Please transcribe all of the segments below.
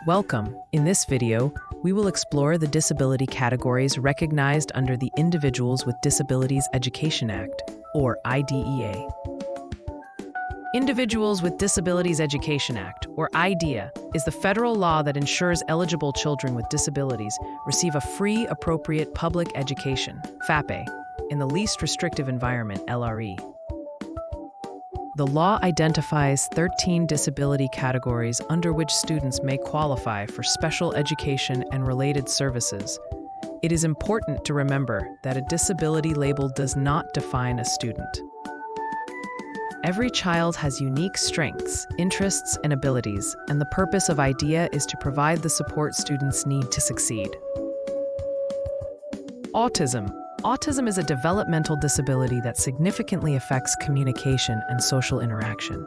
Welcome. In this video, we will explore the disability categories recognized under the Individuals with Disabilities Education Act, or IDEA. Individuals with Disabilities Education Act, or IDEA, is the federal law that ensures eligible children with disabilities receive a free, appropriate public education, FAPE, in the least restrictive environment, LRE. The law identifies 13 disability categories under which students may qualify for special education and related services. It is important to remember that a disability label does not define a student. Every child has unique strengths, interests, and abilities, and the purpose of IDEA is to provide the support students need to succeed. Autism. Autism is a developmental disability that significantly affects communication and social interaction.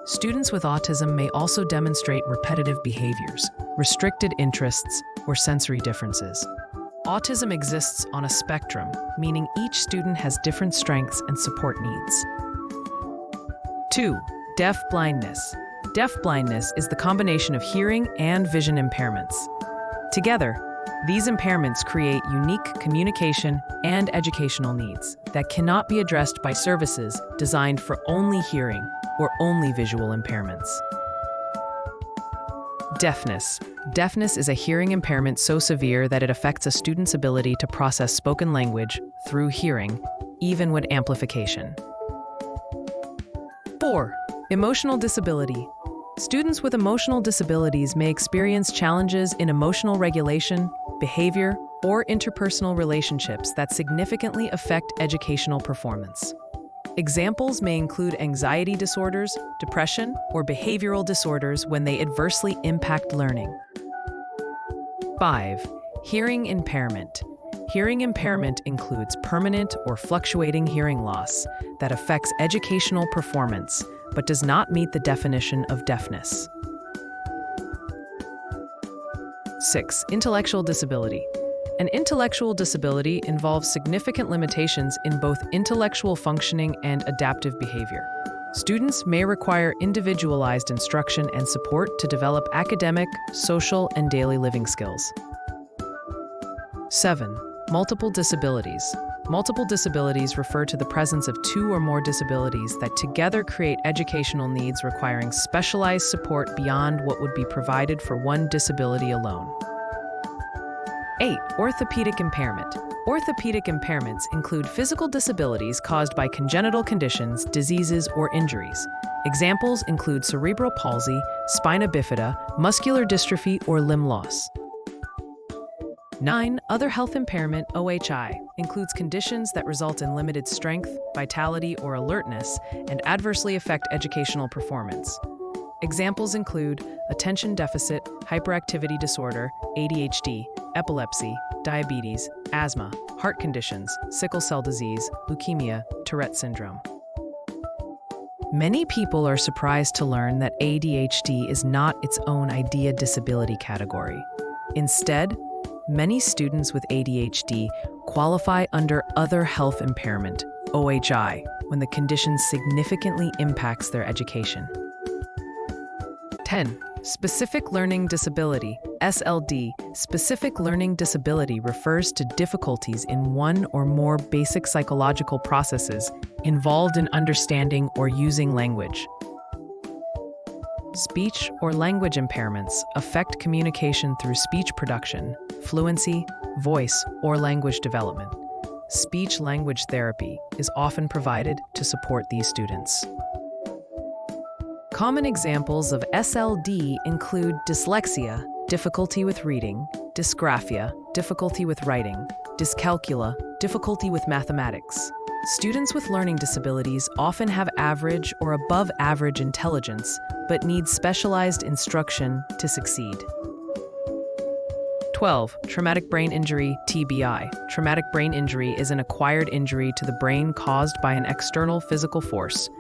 Students with autism may also demonstrate repetitive behaviors, restricted interests, or sensory differences. Autism exists on a spectrum, meaning each student has different strengths and support needs. 2. Deaf-blindness. Deaf-blindness is the combination of hearing and vision impairments. Together, these impairments create unique communication and educational needs that cannot be addressed by services designed for only hearing or only visual impairments. Deafness. Deafness is a hearing impairment so severe that it affects a student's ability to process spoken language through hearing, even with amplification. 4. Emotional disability. Students with emotional disabilities may experience challenges in emotional regulation, behavior, or interpersonal relationships that significantly affect educational performance. Examples may include anxiety disorders, depression, or behavioral disorders when they adversely impact learning. 5. Hearing impairment. Hearing impairment includes permanent or fluctuating hearing loss that affects educational performance but does not meet the definition of deafness. 6. Intellectual disability. An intellectual disability involves significant limitations in both intellectual functioning and adaptive behavior. Students may require individualized instruction and support to develop academic, social, and daily living skills. 7. Multiple disabilities. Multiple disabilities refer to the presence of two or more disabilities that together create educational needs requiring specialized support beyond what would be provided for one disability alone. 8. Orthopedic impairment. Orthopedic impairments include physical disabilities caused by congenital conditions, diseases, or injuries. Examples include cerebral palsy, spina bifida, muscular dystrophy, or limb loss. 9. Other health impairment, OHI, includes conditions that result in limited strength, vitality, or alertness and adversely affect educational performance. Examples include attention deficit, hyperactivity disorder, ADHD, epilepsy, diabetes, asthma, heart conditions, sickle cell disease, leukemia, Tourette syndrome. Many people are surprised to learn that ADHD is not its own IDEA disability category. Instead, many students with ADHD qualify under other health impairment, OHI, when the condition significantly impacts their education. 10. Specific learning disability, SLD. Specific learning disability refers to difficulties in one or more basic psychological processes involved in understanding or using language. Speech or language impairments affect communication through speech production, fluency, voice, or language development. Speech-language therapy is often provided to support these students. Common examples of SLD include dyslexia, difficulty with reading, dysgraphia, difficulty with writing, dyscalculia, difficulty with mathematics. Students with learning disabilities often have average or above average intelligence, but need specialized instruction to succeed. 12. Traumatic brain injury, TBI. Traumatic brain injury is an acquired injury to the brain caused by an external physical force.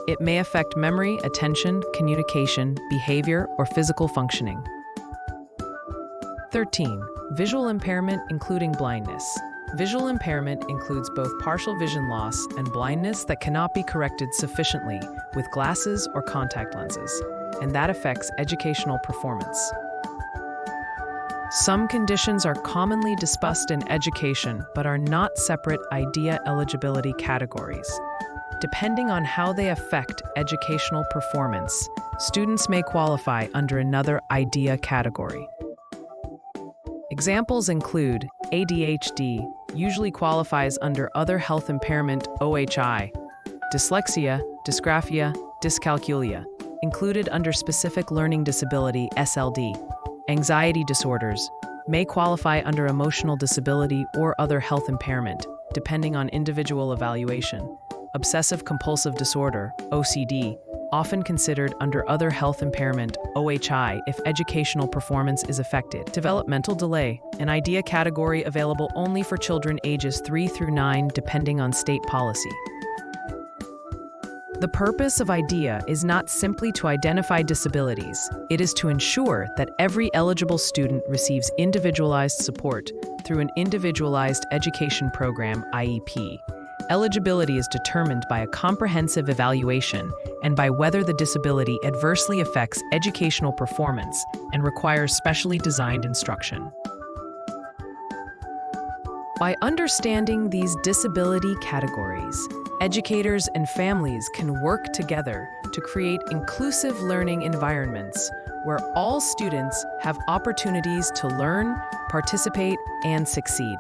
It may affect memory, attention, communication, behavior, or physical functioning. 13. Visual impairment, including blindness. Visual impairment includes both partial vision loss and blindness that cannot be corrected sufficiently with glasses or contact lenses, and that affects educational performance. Some conditions are commonly discussed in education but are not separate IDEA eligibility categories. Depending on how they affect educational performance, students may qualify under another IDEA category. Examples include ADHD, usually qualifies under Other Health Impairment (OHI), dyslexia, dysgraphia, dyscalculia, included under Specific Learning Disability (SLD). Anxiety disorders may qualify under Emotional Disability or Other Health Impairment, depending on individual evaluation. Obsessive-compulsive disorder (OCD), often considered under Other Health Impairment (OHI) if educational performance is affected. Developmental delay, an IDEA category available only for children ages 3 through 9 depending on state policy. The purpose of IDEA is not simply to identify disabilities. It is to ensure that every eligible student receives individualized support through an Individualized Education Program (IEP). Eligibility is determined by a comprehensive evaluation and by whether the disability adversely affects educational performance and requires specially designed instruction. By understanding these disability categories, educators and families can work together to create inclusive learning environments where all students have opportunities to learn, participate, and succeed.